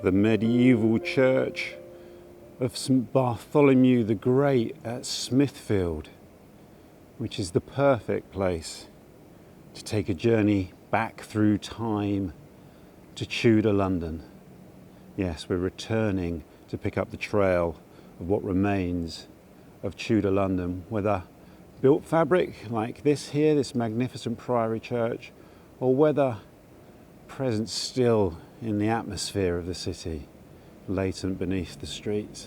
the medieval church of St Bartholomew the Great at Smithfield, which is the perfect place to take a journey back through time to Tudor London. Yes, we're returning to pick up the trail of what remains of Tudor London, whether built fabric like this here, this magnificent priory church, or whether present still in the atmosphere of the city, latent beneath the streets.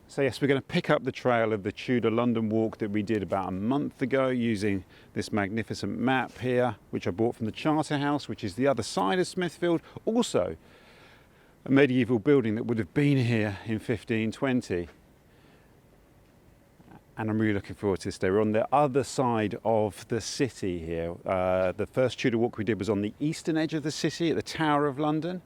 So yes, we're going to pick up the trail of the Tudor London walk that we did about a month ago using this magnificent map here, which I bought from the Charterhouse, which is the other side of Smithfield, also a medieval building that would have been here in 1520. And I'm really looking forward to this day. We're on the other side of the city here. The first Tudor walk we did was on the eastern edge of the city at the Tower of London.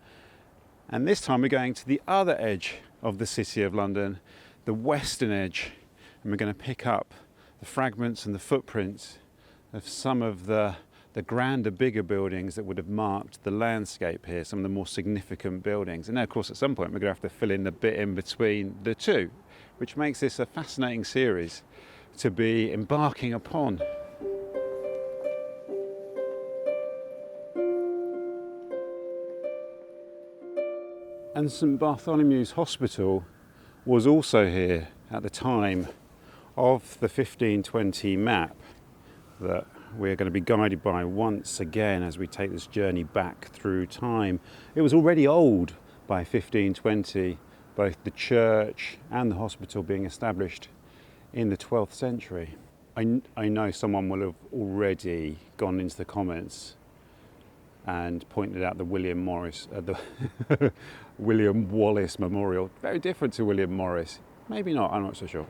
And this time we're going to the other edge of the city of London, the western edge. And we're going to pick up the fragments and the footprints of some of the grander, bigger buildings that would have marked the landscape here, some of the more significant buildings. And now, of course, at some point we're going to have to fill in the bit in between the two, which makes this a fascinating series to be embarking upon. And St Bartholomew's Hospital was also here at the time of the 1520 map that we're going to be guided by once again as we take this journey back through time. It was already old by 1520, both the church and the hospital being established in the 12th century. I know someone will have already gone into the comments and pointed out the William Wallace Memorial. Very different to William Morris. Maybe not, I'm not so sure.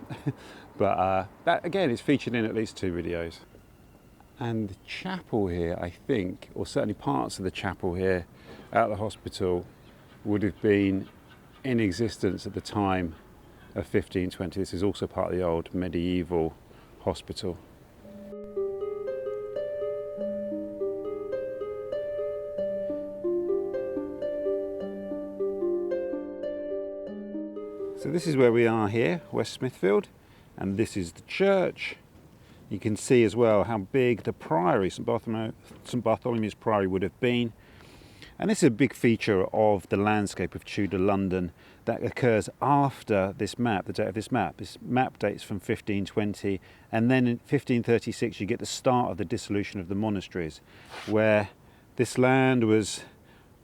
But that again is featured in at least 2 videos. And the chapel here, I think, or certainly parts of the chapel here at the hospital, would have been in existence at the time of 1520. This is also part of the old medieval hospital. So this is where we are here, West Smithfield, and this is the church. You can see as well how big the priory, St Bartholomew's Priory, would have been. And this is a big feature of the landscape of Tudor London that occurs after this map, the date of this map. This map dates from 1520, and then in 1536 you get the start of the dissolution of the monasteries, where this land was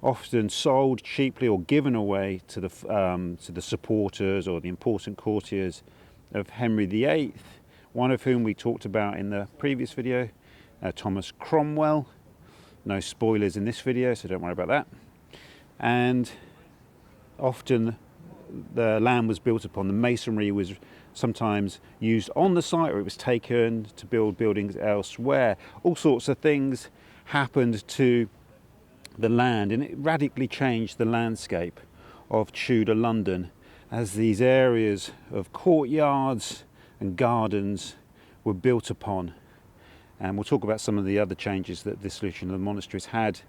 often sold cheaply or given away to the supporters or the important courtiers of Henry VIII, one of whom we talked about in the previous video, Thomas Cromwell. No spoilers in this video, so don't worry about that. And often the land was built upon. The masonry was sometimes used on the site, or it was taken to build buildings elsewhere. All sorts of things happened to the land, and it radically changed the landscape of Tudor London as these areas of courtyards and gardens were built upon. And we'll talk about some of the other changes that the dissolution of the monasteries had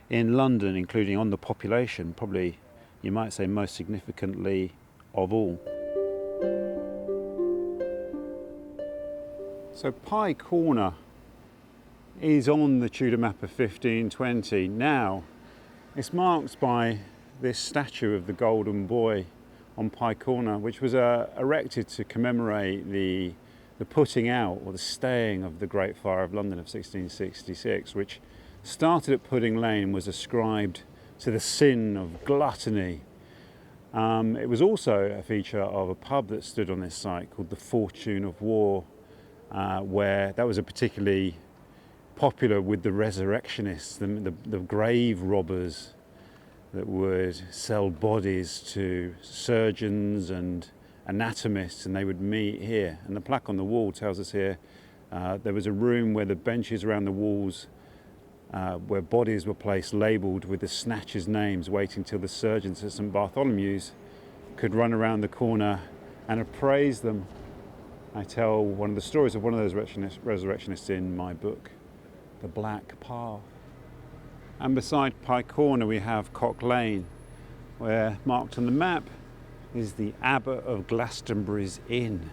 in London, including on the population, probably you might say most significantly of all. So Pye Corner is on the Tudor map of 1520. Now, it's marked by this statue of the Golden Boy on Pye Corner, which was erected to commemorate the putting out or the staying of the Great Fire of London of 1666, which started at Pudding Lane and was ascribed to the sin of gluttony. It was also a feature of a pub that stood on this site called the Fortune of War, where that was a particularly popular with the resurrectionists, the grave robbers that would sell bodies to surgeons and anatomists, and they would meet here. And the plaque on the wall tells us here there was a room where the benches around the walls where bodies were placed labelled with the snatchers' names, waiting till the surgeons at St Bartholomew's could run around the corner and appraise them. I tell one of the stories of one of those resurrectionists in my book, The Black Path. And beside Pye Corner we have Cock Lane, where marked on the map is the Abbot of Glastonbury's Inn.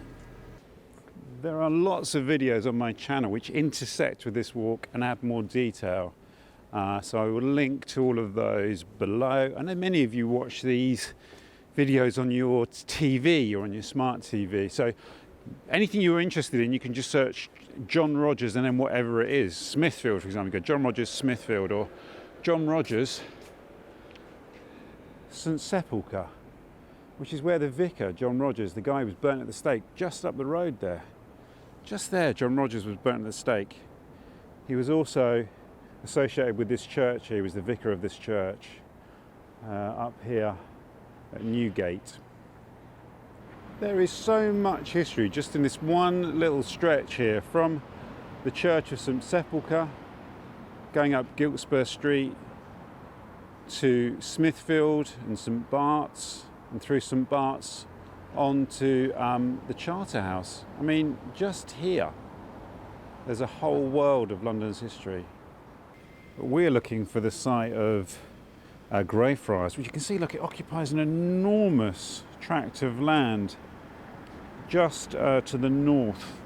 There are lots of videos on my channel which intersect with this walk and add more detail. So I will link to all of those below. I know many of you watch these videos on your TV or on your smart TV. So anything you're interested in, you can just search John Rogers and then whatever it is. Smithfield, for example, you go John Rogers Smithfield, or John Rogers St Sepulchre, which is where the vicar, John Rogers, the guy who was burnt at the stake, just up the road there. Just there, John Rogers was burnt at the stake. He was also associated with this church here. He was the vicar of this church up here at Newgate. There is so much history just in this one little stretch here, from the Church of St Sepulchre, going up Giltspur Street to Smithfield and St Bart's, and through St Bart's on to the Charterhouse. I mean, just here there's a whole world of London's history. But we're looking for the site of Greyfriars, which you can see, look, it occupies an enormous tract of land just to the north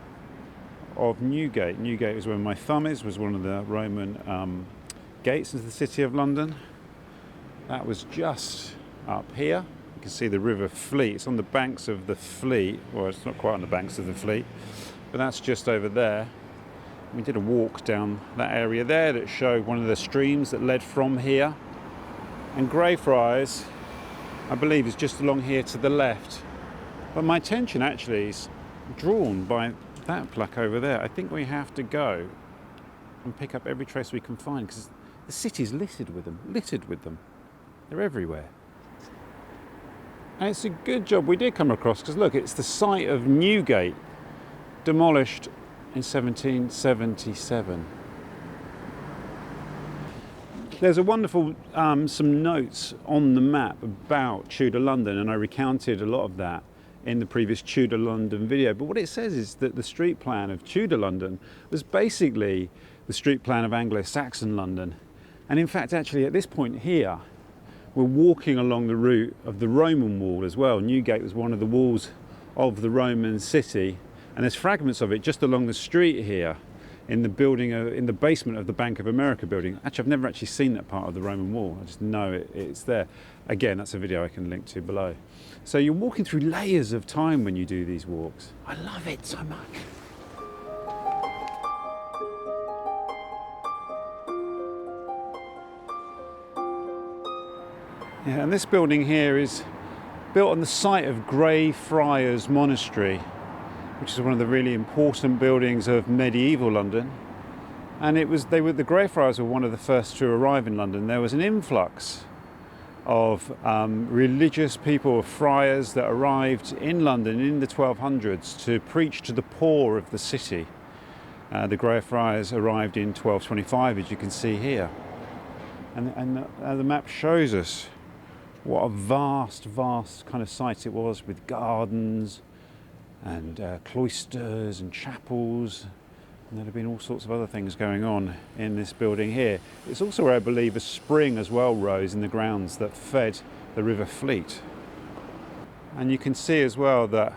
of Newgate. Newgate is where my thumb is, was one of the Roman gates into the city of London. That was just up here. You can see the River Fleet. It's on the banks of the Fleet. Well, it's not quite on the banks of the Fleet, but that's just over there. We did a walk down that area there that showed one of the streams that led from here. And Greyfriars, I believe, is just along here to the left. But my attention actually is drawn by that plaque over there. I think we have to go and pick up every trace we can find, because the city's littered with them. They're everywhere. And it's a good job we did come across, because look, it's the site of Newgate, demolished in 1777. There's a wonderful some notes on the map about Tudor London, and I recounted a lot of that in the previous Tudor London video. But what it says is that the street plan of Tudor London was basically the street plan of Anglo-Saxon London. And in fact, actually, at this point here, we're walking along the route of the Roman wall as well. Newgate was one of the walls of the Roman city, and there's fragments of it just along the street here in the building, in the basement of the Bank of America building. Actually, I've never actually seen that part of the Roman wall. I just know it's there. Again, that's a video I can link to below. So you're walking through layers of time when you do these walks. I love it so much. Yeah, and this building here is built on the site of Greyfriars Monastery, which is one of the really important buildings of medieval London. And the Greyfriars were one of the first to arrive in London. There was an influx of religious people, of friars, that arrived in London in the 1200s to preach to the poor of the city. The Greyfriars arrived in 1225, as you can see here. And the map shows us what a vast kind of site it was, with gardens and cloisters and chapels, and there have been all sorts of other things going on in this building here. It's also where I believe a spring as well rose in the grounds that fed the River Fleet. And you can see as well that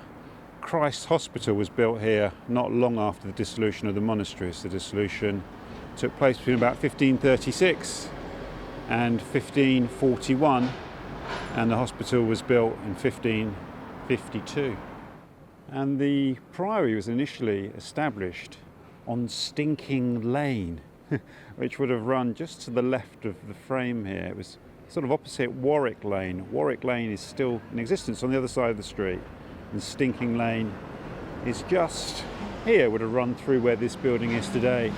Christ's Hospital was built here not long after the dissolution of the monasteries. The dissolution took place between about 1536 and 1541, and the hospital was built in 1552. And the priory was initially established on Stinking Lane, which would have run just to the left of the frame here. It was sort of opposite Warwick Lane. Warwick Lane is still in existence on the other side of the street, and Stinking Lane is just here, would have run through where this building is today.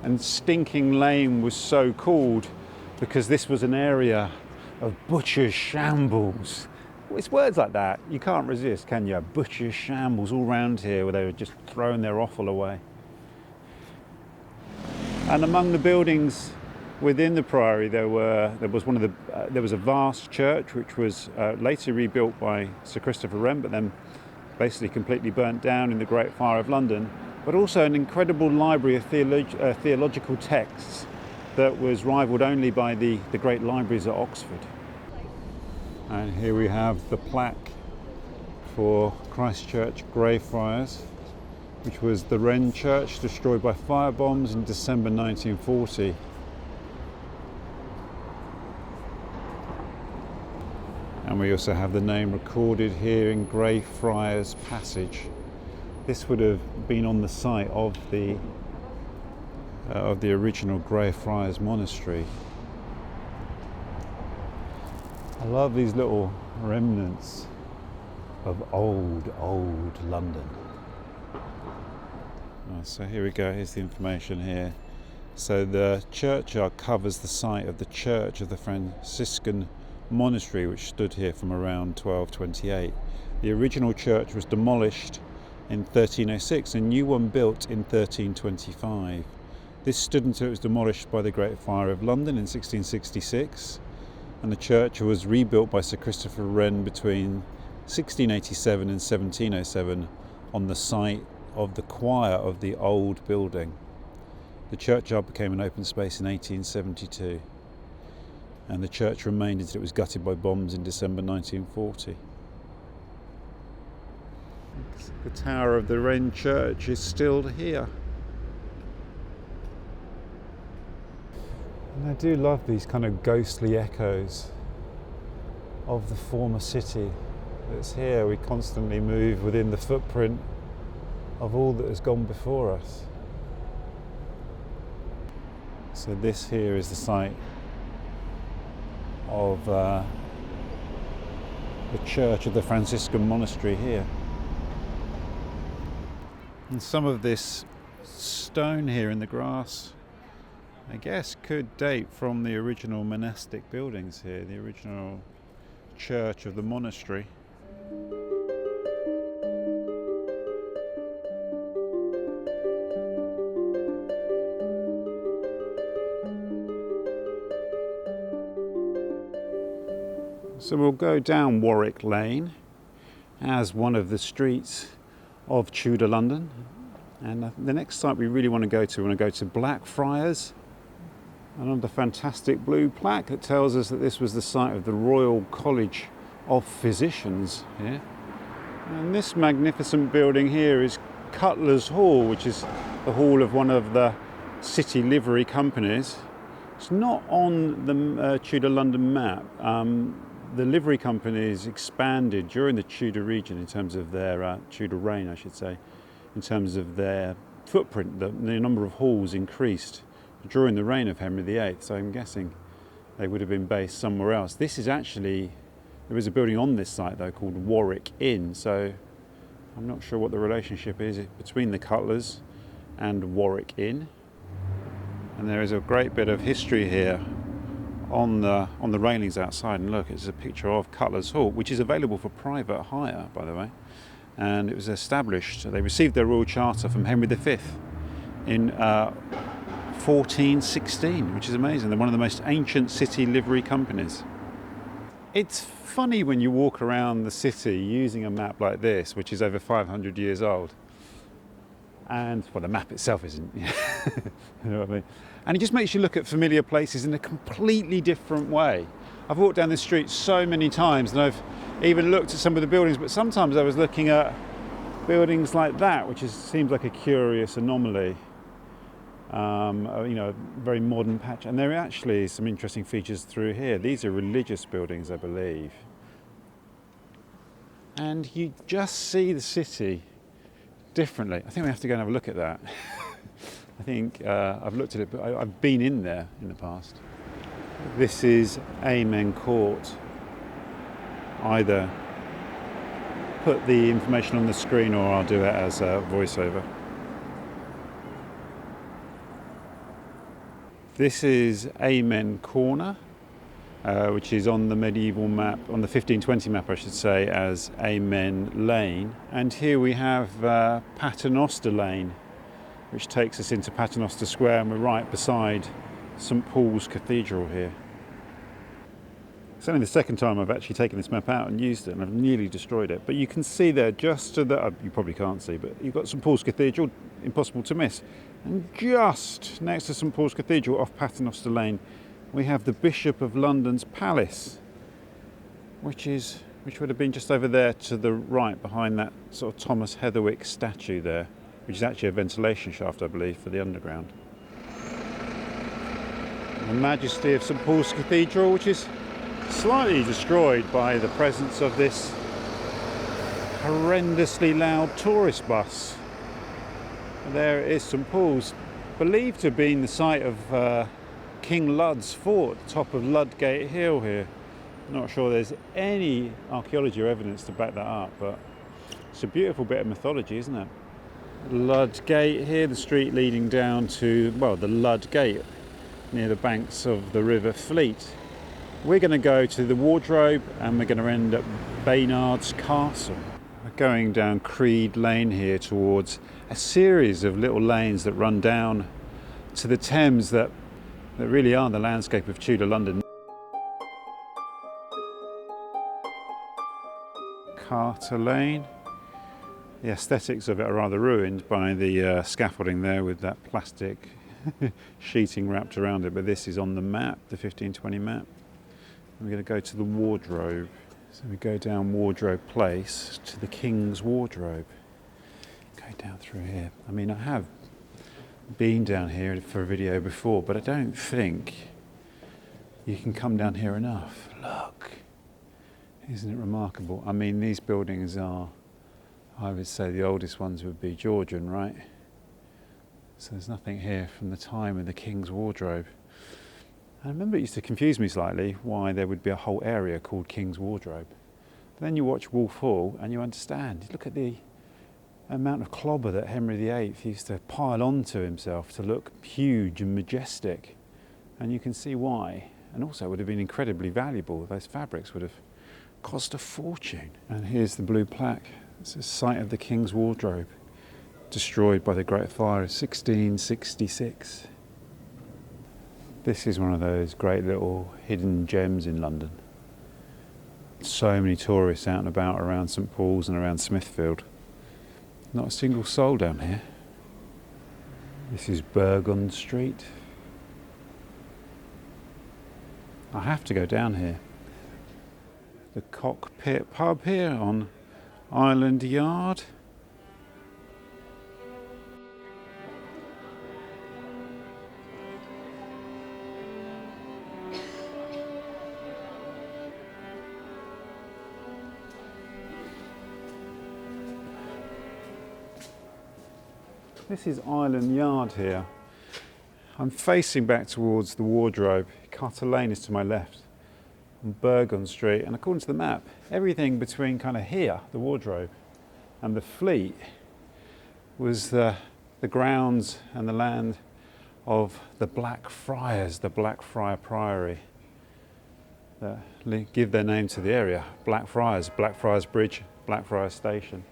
And Stinking Lane was so called because this was an area of butcher's shambles. It's words like that you can't resist, can you? Butcher's shambles all round here, where they were just throwing their offal away. And among the buildings within the priory, there was a vast church which was later rebuilt by Sir Christoffer Wren, but then basically completely burnt down in the Great Fire of London. But also an incredible library of theological texts that was rivalled only by the great libraries at Oxford. And here we have the plaque for Christchurch Greyfriars, which was the Wren Church destroyed by fire bombs in December 1940. And we also have the name recorded here in Greyfriars Passage. This would have been on the site of the original Greyfriars Monastery. I love these little remnants of old London. Oh, so here we go, here's the information here. So the churchyard covers the site of the church of the Franciscan monastery, which stood here from around 1228. The original church was demolished in 1306 and a new one built in 1325. This stood until it was demolished by the Great Fire of London in 1666, and the church was rebuilt by Sir Christopher Wren between 1687 and 1707 on the site of the choir of the old building. The churchyard became an open space in 1872, and the church remained until it was gutted by bombs in December 1940. The tower of the Wren Church is still here. And I do love these kind of ghostly echoes of the former city that's here. We constantly move within the footprint of all that has gone before us. So this here is the site of the church of the Franciscan monastery here. And some of this stone here in the grass, I guess, could date from the original monastic buildings here, the original church of the monastery. So we'll go down Warwick Lane as one of the streets of Tudor London, and the next site we really want to go to, Blackfriars. Another fantastic blue plaque that tells us that this was the site of the Royal College of Physicians here. And this magnificent building here is Cutler's Hall, which is the hall of one of the city livery companies. It's not on the Tudor London map. The livery companies expanded during the Tudor region in terms of their Tudor reign, I should say, in terms of their footprint. The number of halls increased during the reign of Henry VIII, so I'm guessing they would have been based somewhere else. This is actually, there is a building on this site though called Warwick Inn, so I'm not sure what the relationship is between the Cutlers and Warwick Inn. And there is a great bit of history here on the railings outside, and look, it's a picture of Cutler's Hall, which is available for private hire, by the way, and it was established, they received their royal charter from Henry V in 1416, which is amazing. They're one of the most ancient city livery companies. It's funny when you walk around the city using a map like this, which is over 500 years old, and well, the map itself isn't. You know what I mean? And it just makes you look at familiar places in a completely different way. I've walked down this street so many times, and I've even looked at some of the buildings, but sometimes I was looking at buildings like that, which seems like a curious anomaly. You know, a very modern patch, and there are actually some interesting features through here. These are religious buildings, I believe, and you just see the city differently. I think we have to go and have a look at that. I think I've looked at it, but I've been in there in the past. This is Amen Court. Either put the information on the screen or I'll do it as a voiceover. This is Amen Corner, which is on the medieval map, on the 1520 map I should say, as Amen Lane. And here we have Paternoster Lane, which takes us into Paternoster Square, and we're right beside St Paul's Cathedral here. It's only the second time I've actually taken this map out and used it, and I've nearly destroyed it. But you can see there, just to the, you probably can't see, but you've got St Paul's Cathedral, impossible to miss. And just next to St Paul's Cathedral, off Paternoster Lane, we have the Bishop of London's Palace. which would have been just over there to the right, behind that sort of Thomas Heatherwick statue there, which is actually a ventilation shaft, I believe, for the underground. The majesty of St Paul's Cathedral, which is slightly destroyed by the presence of this horrendously loud tourist bus. And there it is, St Paul's, believed to have been the site of King Lud's fort at the top of Ludgate Hill here. Not sure there's any archaeology or evidence to back that up, but it's a beautiful bit of mythology, isn't it? Ludgate here, the street leading down to, well, the Ludgate, near the banks of the River Fleet. We're going to go to the Wardrobe and we're going to end up Baynard's Castle. We're going down Creed Lane here towards a series of little lanes that run down to the Thames that really are the landscape of Tudor London. Carter Lane. The aesthetics of it are rather ruined by the scaffolding there with that plastic sheeting wrapped around it, but this is on the map, the 1520 map. And we're going to go to the Wardrobe. So we go down Wardrobe Place to the King's Wardrobe. Go down through here. I mean, I have been down here for a video before, but I don't think you can come down here enough. Look. Isn't it remarkable? I mean, these buildings are, I would say the oldest ones would be Georgian, right? So there's nothing here from the time of the King's Wardrobe. I remember it used to confuse me slightly why there would be a whole area called King's Wardrobe. But then you watch Wolf Hall and you understand. Look at the amount of clobber that Henry VIII used to pile onto himself to look huge and majestic. And you can see why. And also it would have been incredibly valuable. Those fabrics would have cost a fortune. And here's the blue plaque. It's the site of the King's Wardrobe, destroyed by the Great Fire of 1666. This is one of those great little hidden gems in London. So many tourists out and about around St Paul's and around Smithfield. Not a single soul down here. This is Burgon Street. I have to go down here. The Cockpit pub here on Island Yard. This is Island Yard here. I'm facing back towards the Wardrobe. Carter Lane is to my left. On Burgon Street, and according to the map, everything between kind of here, the Wardrobe, and the Fleet was the grounds and the land of the Blackfriars, the Blackfriars Priory, that give their name to the area. Blackfriars, Blackfriars Bridge, Blackfriars Station.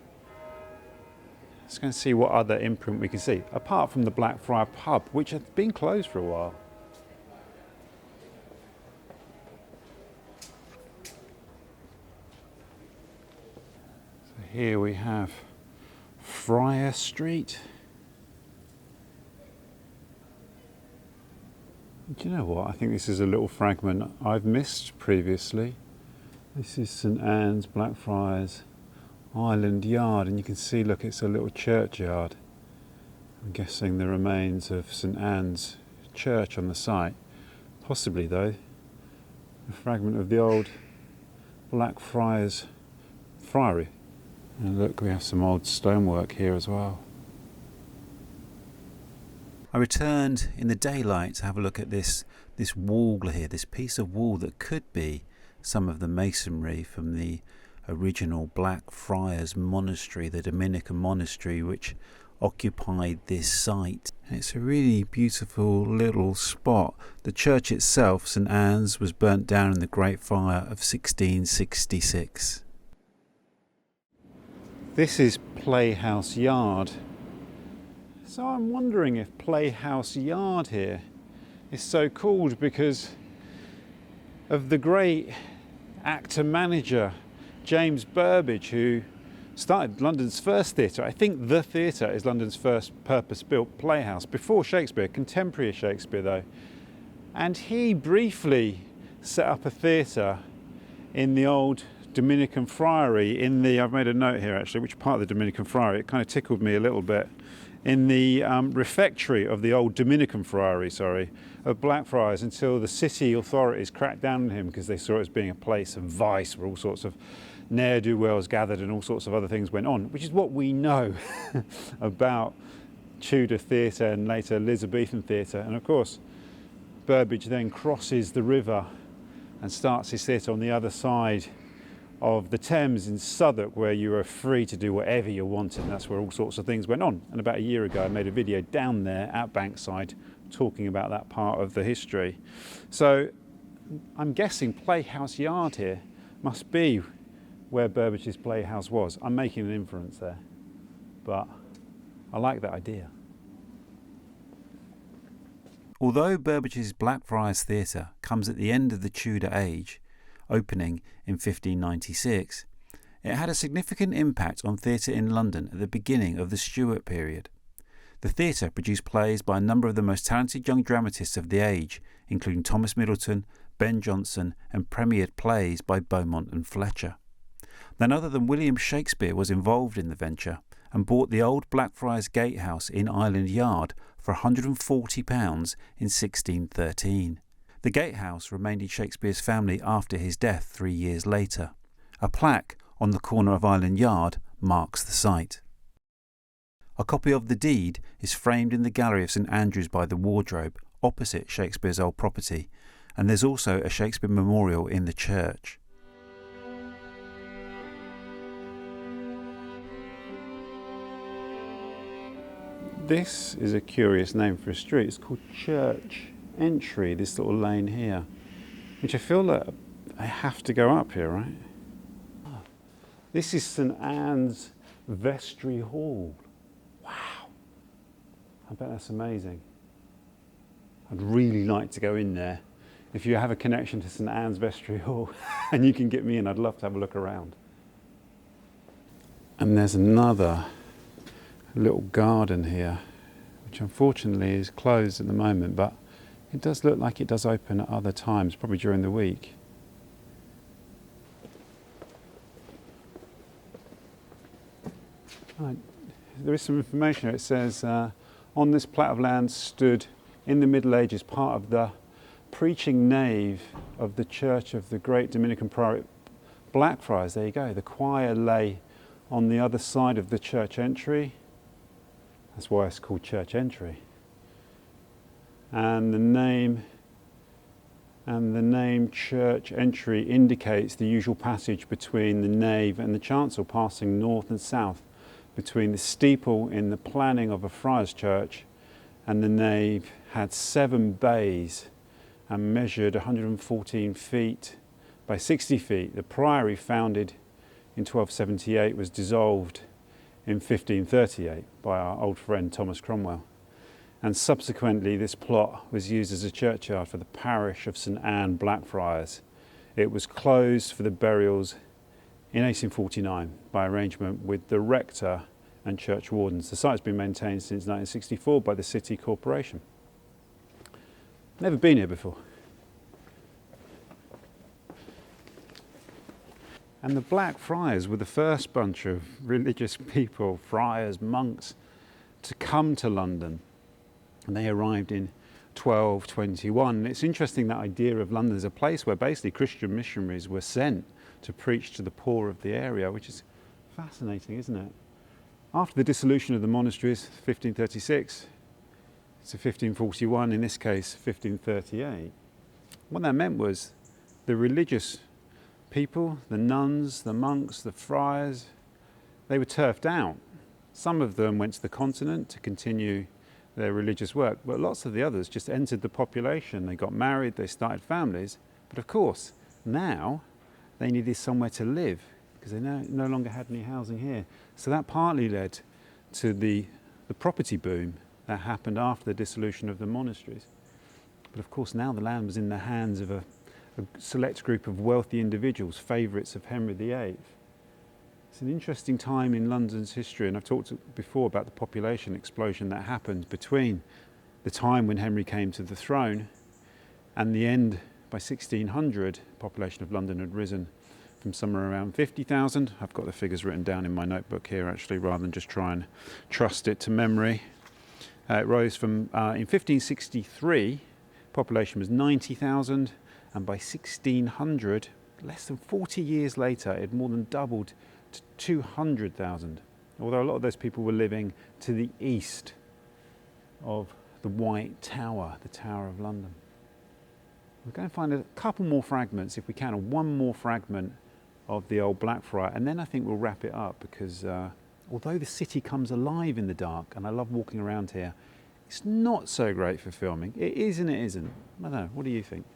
Let's go and see what other imprint we can see, apart from the Blackfriars pub, which had been closed for a while. Here we have Friar Street. Do you know what? I think this is a little fragment I've missed previously. This is St Anne's, Blackfriars, Island Yard, and you can see, look, it's a little churchyard. I'm guessing the remains of St Anne's church on the site. Possibly, though, a fragment of the old Blackfriars Priory. And look, we have some old stonework here as well. I returned in the daylight to have a look at this wall here, this piece of wall that could be some of the masonry from the original Blackfriars Monastery, the Dominican monastery which occupied this site. And it's a really beautiful little spot. The church itself, St Anne's, was burnt down in the Great Fire of 1666. This is Playhouse Yard. So I'm wondering if Playhouse Yard here is so called because of the great actor-manager James Burbage, who started London's first theatre. I think the theatre is London's first purpose-built playhouse, before Shakespeare, contemporary Shakespeare though. And he briefly set up a theatre in the old Dominican Friary, I've made a note here actually, which part of the Dominican Friary, it kind of tickled me a little bit, in the refectory of the old Dominican Friary, of Blackfriars, until the city authorities cracked down on him because they saw it as being a place of vice where all sorts of ne'er-do-wells gathered and all sorts of other things went on, which is what we know about Tudor theatre and later Elizabethan theatre. And of course, Burbage then crosses the river and starts his theatre on the other side of the Thames in Southwark, where you were free to do whatever you wanted, and that's where all sorts of things went on. And about a year ago I made a video down there at Bankside talking about that part of the history. So I'm guessing Playhouse Yard here must be where Burbage's playhouse was. I'm making an inference there, but I like that idea. Although Burbage's Blackfriars Theatre comes at the end of the Tudor age, opening in 1596, it had a significant impact on theatre in London at the beginning of the Stuart period. The theatre produced plays by a number of the most talented young dramatists of the age, including Thomas Middleton, Ben Jonson, and premiered plays by Beaumont and Fletcher. None other than William Shakespeare was involved in the venture and bought the old Blackfriars Gatehouse in Island Yard for £140 in 1613. The gatehouse remained in Shakespeare's family after his death 3 years later. A plaque on the corner of Island Yard marks the site. A copy of the deed is framed in the gallery of St Andrew's by the Wardrobe, opposite Shakespeare's old property, and there's also a Shakespeare Memorial in the church. This is a curious name for a street. It's called Church Entry, this little lane here, which I feel that I have to go up here, right? This is St Anne's Vestry Hall. Wow, I bet that's amazing. I'd really like to go in there. If you have a connection to St Anne's Vestry Hall and you can get me in, I'd love to have a look around. And there's another little garden here, which unfortunately is closed at the moment, but it does look like it does open at other times, probably during the week. Right. There is some information here. It says, on this plat of land stood in the Middle Ages part of the preaching nave of the church of the great Dominican Priory, Blackfriars. There you go. The choir lay on the other side of the church entry. That's why it's called Church Entry. And the name Church Entry indicates the usual passage between the nave and the chancel, passing north and south between the steeple in the planning of a friar's church, and the nave had 7 bays and measured 114 feet by 60 feet. The priory, founded in 1278, was dissolved in 1538 by our old friend Thomas Cromwell. And subsequently this plot was used as a churchyard for the parish of St Anne Blackfriars. It was closed for the burials in 1849 by arrangement with the rector and church wardens. The site has been maintained since 1964 by the City Corporation. Never been here before. And the Blackfriars were the first bunch of religious people, friars, monks, to come to London. And they arrived in 1221. And it's interesting, that idea of London as a place where basically Christian missionaries were sent to preach to the poor of the area, which is fascinating, isn't it? After the dissolution of the monasteries, 1536 to 1541, in this case 1538, what that meant was the religious people, the nuns, the monks, the friars, they were turfed out. Some of them went to the continent to continue their religious work, but lots of the others just entered the population. They got married, they started families, but of course now they needed somewhere to live because they no longer had any housing here. So that partly led to the property boom that happened after the dissolution of the monasteries. But of course now the land was in the hands of a select group of wealthy individuals, favourites of Henry VIII. It's an interesting time in London's history, and I've talked before about the population explosion that happened between the time when Henry came to the throne and the end. By 1600, the population of London had risen from somewhere around 50,000. I've got the figures written down in my notebook here actually, rather than just try and trust it to memory. It rose from, in 1563, population was 90,000, and by 1600, less than 40 years later, it had more than doubled to 200,000. Although a lot of those people were living to the east of the White Tower, the Tower of London. We're going to find a couple more fragments, if we can, or one more fragment of the old Blackfriars, and then I think we'll wrap it up, because although the city comes alive in the dark, and I love walking around here, it's not so great for filming. It is and it isn't. I don't know, what do you think?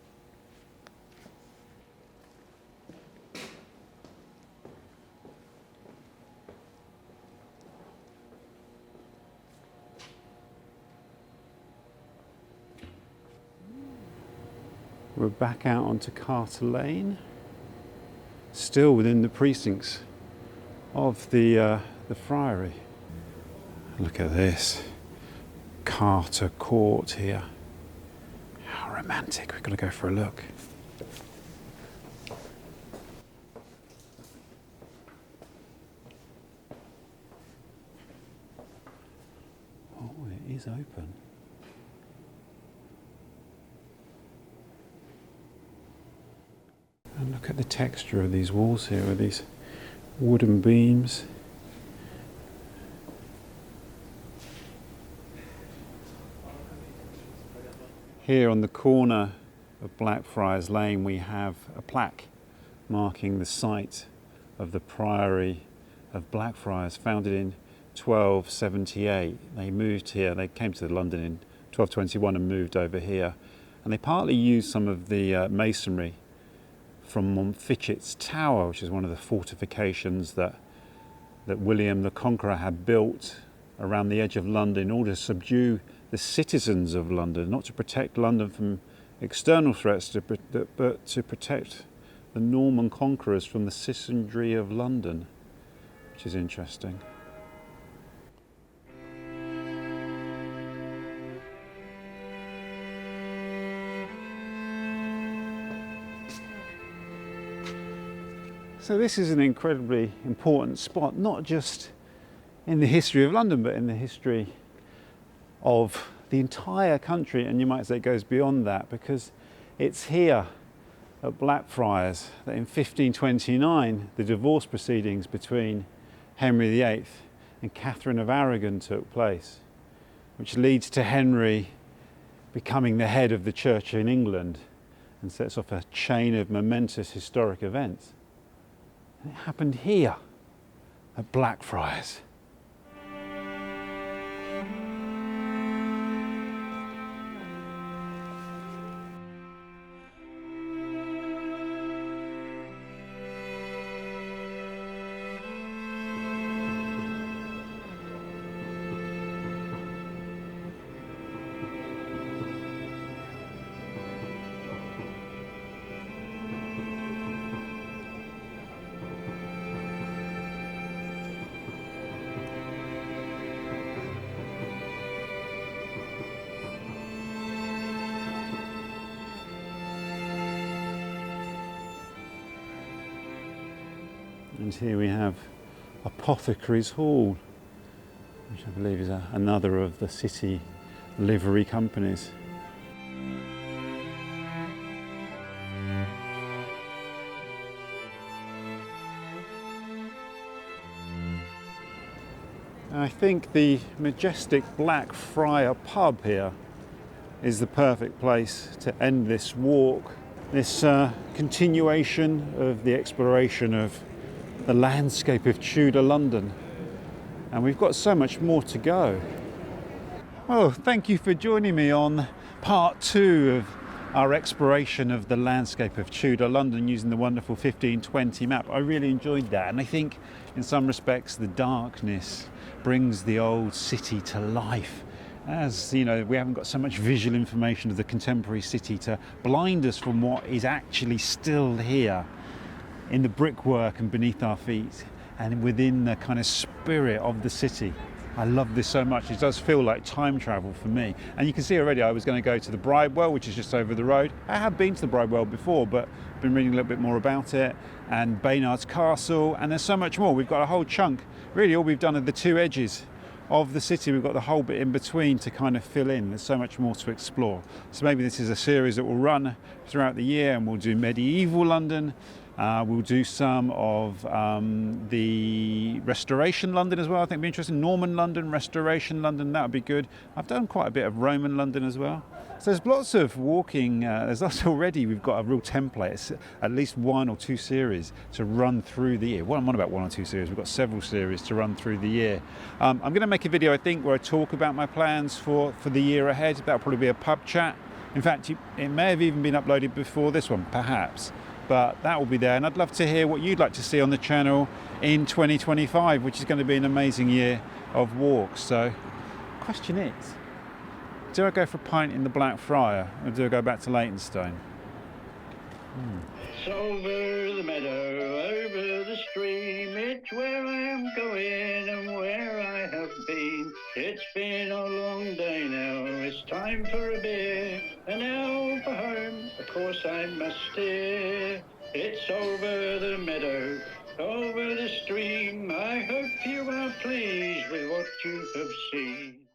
We're back out onto Carter Lane, still within the precincts of the Priory. Look at this, Carter Court here. How romantic! We've got to go for a look. Oh, it is open. And look at the texture of these walls here with these wooden beams. Here on the corner of Blackfriars Lane we have a plaque marking the site of the Priory of Blackfriars, founded in 1278. They moved here, they came to London in 1221 and moved over here. And they partly used some of the masonry from Montfichet's Tower, which is one of the fortifications that William the Conqueror had built around the edge of London in order to subdue the citizens of London, not to protect London from external threats, but to protect the Norman conquerors from the citizenry of London, which is interesting. So this is an incredibly important spot, not just in the history of London, but in the history of the entire country, and you might say it goes beyond that, because it's here at Blackfriars that in 1529 the divorce proceedings between Henry VIII and Catherine of Aragon took place, which leads to Henry becoming the head of the church in England and sets off a chain of momentous historic events. And it happened here at Blackfriars. And here we have Apothecaries Hall, which I believe is another of the city livery companies. I think the majestic Blackfriars pub here is the perfect place to end this walk, this continuation of the exploration of the landscape of Tudor London. And we've got so much more to go. Well, thank you for joining me on part 2 of our exploration of the landscape of Tudor London using the wonderful 1520 map. I really enjoyed that, and I think in some respects the darkness brings the old city to life. As you know, we haven't got so much visual information of the contemporary city to blind us from what is actually still here in the brickwork and beneath our feet and within the kind of spirit of the city. I love this so much. It does feel like time travel for me. And you can see already I was going to go to the Bridewell, which is just over the road. I have been to the Bridewell before, but been reading a little bit more about it, and Baynard's Castle, and there's so much more. We've got a whole chunk. Really all we've done are the two edges of the city. We've got the whole bit in between to kind of fill in. There's so much more to explore. So maybe this is a series that will run throughout the year, and we'll do medieval London. We'll do some of the Restoration London as well. I think it'd be interesting. Norman London, Restoration London, that would be good. I've done quite a bit of Roman London as well. So there's lots of walking. There's lots already. We've got a real template. It's at least 1 or 2 series to run through the year. Well, I'm on about 1 or 2 series. We've got several series to run through the year. I'm going to make a video, I think, where I talk about my plans for the year ahead. That'll probably be a pub chat. In fact, it may have even been uploaded before this one, perhaps. But that will be there, and I'd love to hear what you'd like to see on the channel in 2025, which is going to be an amazing year of walks. So, question is, do I go for a pint in the Blackfriar, or do I go back to Leytonstone? It's over the meadow, over the stream, it's where I am going and where I have been. It's been a long day now, it's time for a beer, and now for home, of course I must steer. It's over the meadow, over the stream, I hope you are pleased with what you have seen.